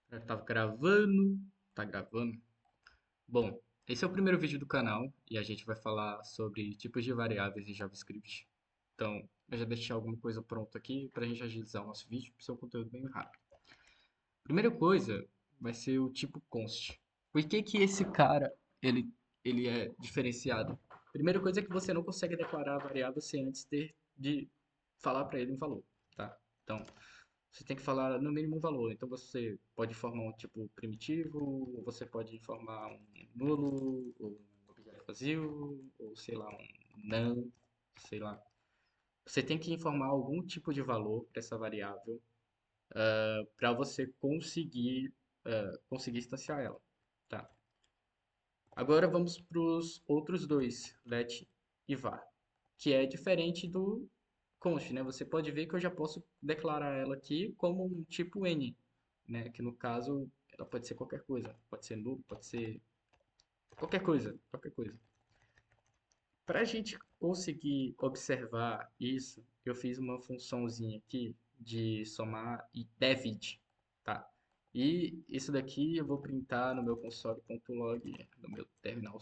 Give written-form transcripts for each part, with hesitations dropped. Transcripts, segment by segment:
Tá gravando? Tá gravando? Bom, esse é o primeiro vídeo do canal e a gente vai falar sobre tipos de variáveis em JavaScript. Então, eu já deixei alguma coisa pronta aqui para a gente agilizar o nosso vídeo, para ser um conteúdo bem rápido. Primeira coisa vai ser o tipo const. Por que que esse cara ele é diferenciado? Primeira coisa é que você não consegue declarar a variável sem antes de falar para ele um valor, tá? Então, você tem que falar no mínimo um valor. Então você pode formar um tipo primitivo, ou você pode formar um nulo, ou um objeto vazio, ou sei lá, um não, sei lá. Você tem que informar algum tipo de valor para essa variável para você conseguir instanciar ela. Tá. Agora vamos para os outros dois, let e var, que é diferente do const, né? Você pode ver que eu já posso declarar ela aqui como um tipo n, né? Que no caso ela pode ser qualquer coisa, pode ser nulo, pode ser qualquer coisa, qualquer coisa. Para a gente conseguir observar isso, eu fiz uma funçãozinha aqui de somar e divid, tá? E isso daqui eu vou printar no meu console.log, no meu terminal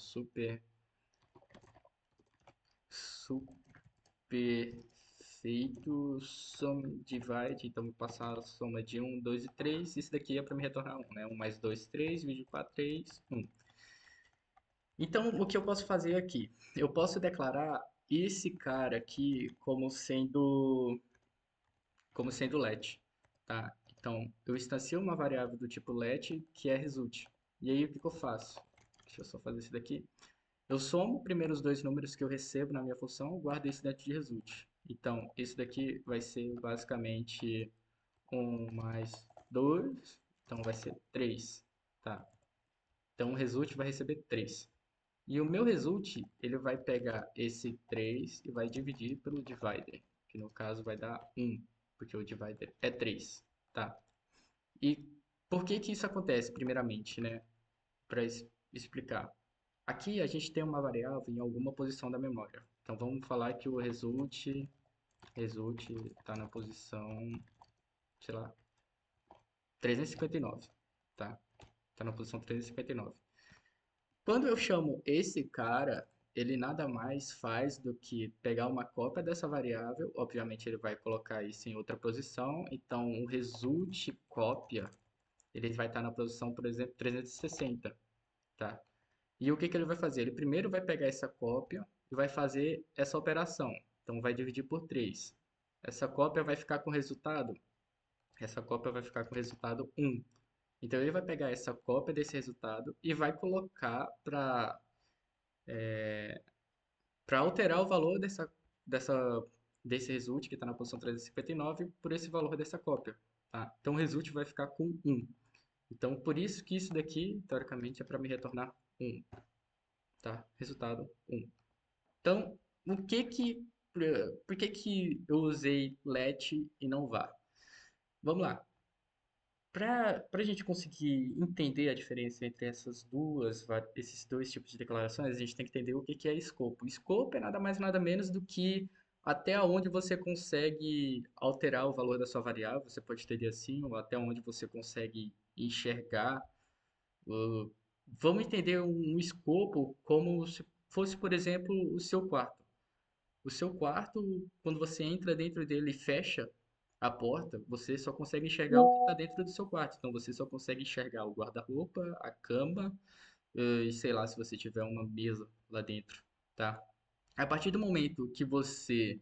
perfeito sum divide, então vou passar a soma de um 2 e 3. Isso daqui é para me retornar um, né? Um mais 2 3 vídeo 4 3 um. Então, o que eu posso fazer aqui? Eu posso declarar esse cara aqui como sendo let, tá? Então, eu instancio uma variável do tipo let que é result. E aí, o que que eu faço? Deixa eu só fazer isso daqui. Eu somo primeiro os dois números que eu recebo na minha função, guardo isso dentro de result. Então, isso daqui vai ser basicamente um mais 2, então vai ser 3, tá? Então, o result vai receber 3. E o meu result, ele vai pegar esse 3 e vai dividir pelo divider, que no caso vai dar 1, porque o divider é 3, tá? E por que que isso acontece, primeiramente, né? Para explicar. Aqui a gente tem uma variável em alguma posição da memória. Então vamos falar que o result está na posição, sei lá, 359, tá? Está na posição 359. Quando eu chamo esse cara, ele nada mais faz do que pegar uma cópia dessa variável, obviamente ele vai colocar isso em outra posição, então o result cópia, ele vai estar na posição, por exemplo, 360, tá? E o que que ele vai fazer? Ele primeiro vai pegar essa cópia e vai fazer essa operação. Então vai dividir por 3. Essa cópia vai ficar com resultado? Essa cópia vai ficar com o resultado 1. Então ele vai pegar essa cópia desse resultado e vai colocar para alterar o valor dessa, desse result que está na posição 359 por esse valor dessa cópia. Tá? Então o result vai ficar com 1. Então por isso que isso daqui, teoricamente, é para me retornar 1. Tá? Resultado 1. Então, por que que eu usei let e não var? Vamos lá. Para a gente conseguir entender a diferença entre esses dois tipos de declarações, a gente tem que entender o que que é escopo. Escopo é nada mais nada menos do que até onde você consegue alterar o valor da sua variável, você pode entender assim, ou até onde você consegue enxergar. uh, Vamos entender um escopo como se fosse, por exemplo, o seu quarto. O seu quarto, quando você entra dentro dele e fecha a porta, você só consegue enxergar o que está dentro do seu quarto. Então você só consegue enxergar o guarda-roupa, a cama, e sei lá, se você tiver uma mesa lá dentro, tá? A partir do momento que você,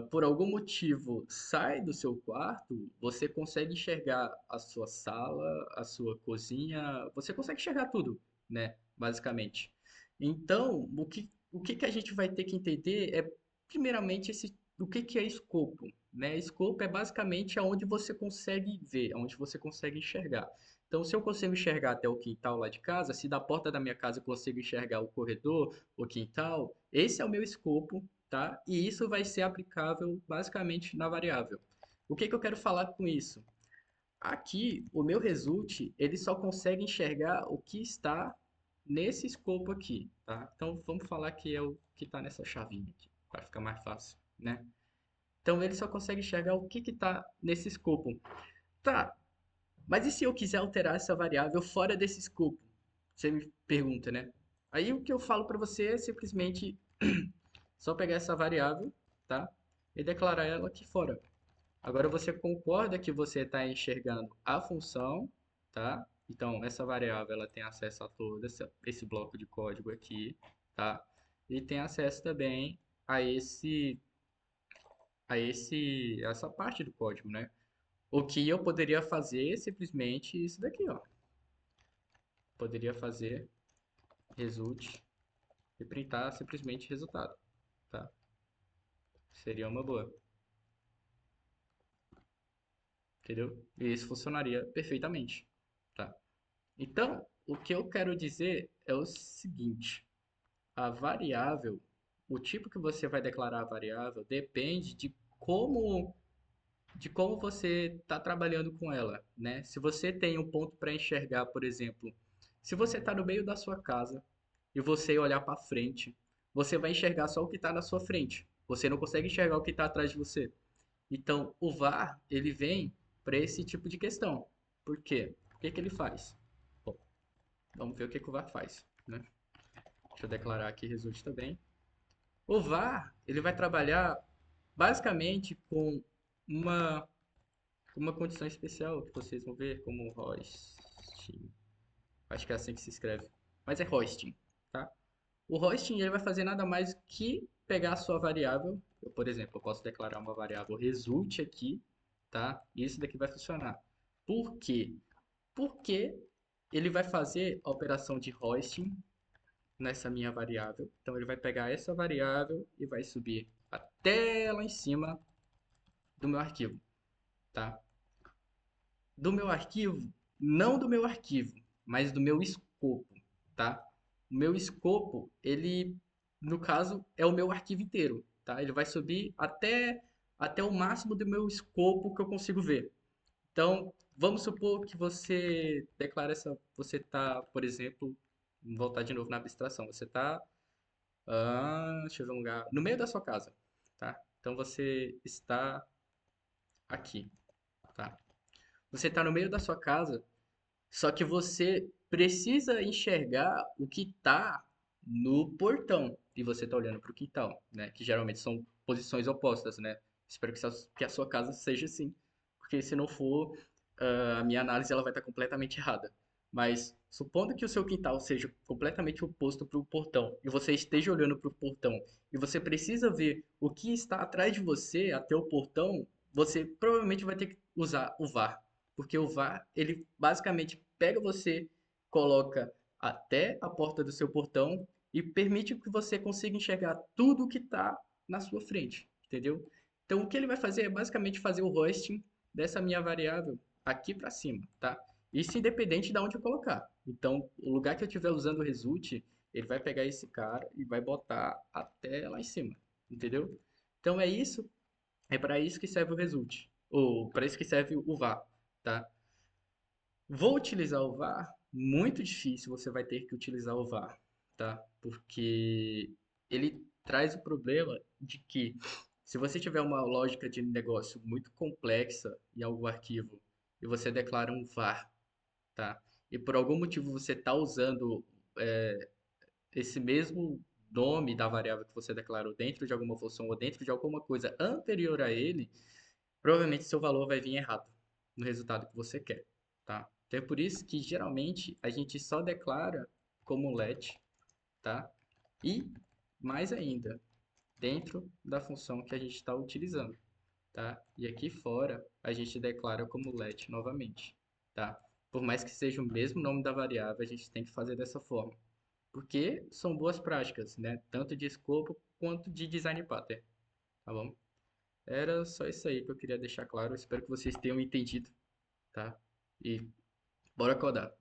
por algum motivo, sai do seu quarto, você consegue enxergar a sua sala, a sua cozinha, você consegue enxergar tudo, né? Basicamente. Então, o que que a gente vai ter que entender é, primeiramente, o que que é escopo, né? Escopo é basicamente aonde você consegue ver, aonde você consegue enxergar. Então, se eu consigo enxergar até o quintal lá de casa, se da porta da minha casa eu consigo enxergar o corredor, o quintal, esse é o meu escopo, tá? E isso vai ser aplicável basicamente na variável. O que que eu quero falar com isso? Aqui, o meu result, ele só consegue enxergar o que está nesse escopo aqui, tá? Então, vamos falar que é o que está nessa chavinha aqui, para ficar mais fácil, né? Então, ele só consegue enxergar o que está nesse escopo. Tá, Mas e se eu quiser alterar essa variável fora desse escopo? Você me pergunta, né? Aí o que eu falo para você é simplesmente só pegar essa variável, tá? E declarar ela aqui fora. Agora você concorda que você está enxergando a função, tá? Então essa variável ela tem acesso a todo esse bloco de código aqui, tá? E tem acesso também a essa parte do código, né? O que eu poderia fazer é simplesmente isso daqui, ó. Poderia fazer result e printar simplesmente resultado, tá? Seria uma boa, entendeu? E isso funcionaria perfeitamente, tá? Então, o que eu quero dizer é o seguinte: a variável, o tipo que você vai declarar a variável depende como de como você está trabalhando com ela, né? Se você tem um ponto para enxergar, por exemplo, se você está no meio da sua casa e você olhar para frente, você vai enxergar só o que está na sua frente. Você não consegue enxergar o que está atrás de você. Então, o VAR, ele vem para esse tipo de questão. Por quê? O que que ele faz? Bom, vamos ver o que que o VAR faz, né? Deixa eu declarar aqui result também. O VAR, ele vai trabalhar basicamente com uma, uma condição especial que vocês vão ver como hosting. Acho que é assim que se escreve. Mas é hosting, tá? O hosting ele vai fazer nada mais que pegar a sua variável. Por exemplo, eu posso declarar uma variável result aqui, tá? E isso daqui vai funcionar. Por quê? Porque ele vai fazer a operação de hosting nessa minha variável. Então ele vai pegar essa variável e vai subir até lá em cima do meu arquivo, tá? Do meu arquivo, não do meu arquivo, mas do meu escopo, tá? O meu escopo, ele, no caso, é o meu arquivo inteiro, tá? Ele vai subir até o máximo do meu escopo que eu consigo ver. Então, vamos supor que você declara você tá, por exemplo, vamos voltar de novo na abstração, você tá, deixa eu ver um lugar, no meio da sua casa, tá? Então você está aqui, tá? Você está no meio da sua casa. Só que você precisa enxergar o que está no portão e você está olhando para o quintal, né? Que geralmente são posições opostas, né? Espero que a sua casa seja assim, porque se não for, a minha análise ela vai estar completamente errada. Mas supondo que o seu quintal seja completamente oposto para o portão e você esteja olhando para o portão e você precisa ver o que está atrás de você até o portão, você provavelmente vai ter que usar o VAR, porque o VAR, ele basicamente pega você, coloca até a porta do seu portão e permite que você consiga enxergar tudo que está na sua frente, entendeu? Então, o que ele vai fazer é basicamente fazer o hosting dessa minha variável aqui para cima, tá? Isso independente de onde eu colocar. Então, o lugar que eu estiver usando o result, ele vai pegar esse cara e vai botar até lá em cima, entendeu? Então, é isso, é para isso que serve o result, ou para isso que serve o var, tá? Vou utilizar o VAR? Muito difícil você vai ter que utilizar o VAR, tá? Porque ele traz o problema de que se você tiver uma lógica de negócio muito complexa em algum arquivo e você declara um VAR, tá? E por algum motivo você está usando esse mesmo nome da variável que você declarou dentro de alguma função ou dentro de alguma coisa anterior a ele, provavelmente seu valor vai vir errado no resultado que você quer, tá? Então é por isso que geralmente a gente só declara como let, tá? E mais ainda, dentro da função que a gente está utilizando, tá? E aqui fora a gente declara como let novamente, tá? Por mais que seja o mesmo nome da variável, a gente tem que fazer dessa forma, porque são boas práticas, né? Tanto de escopo quanto de design pattern, tá bom? Era só isso aí que eu queria deixar claro. Espero que vocês tenham entendido, tá? E bora codar.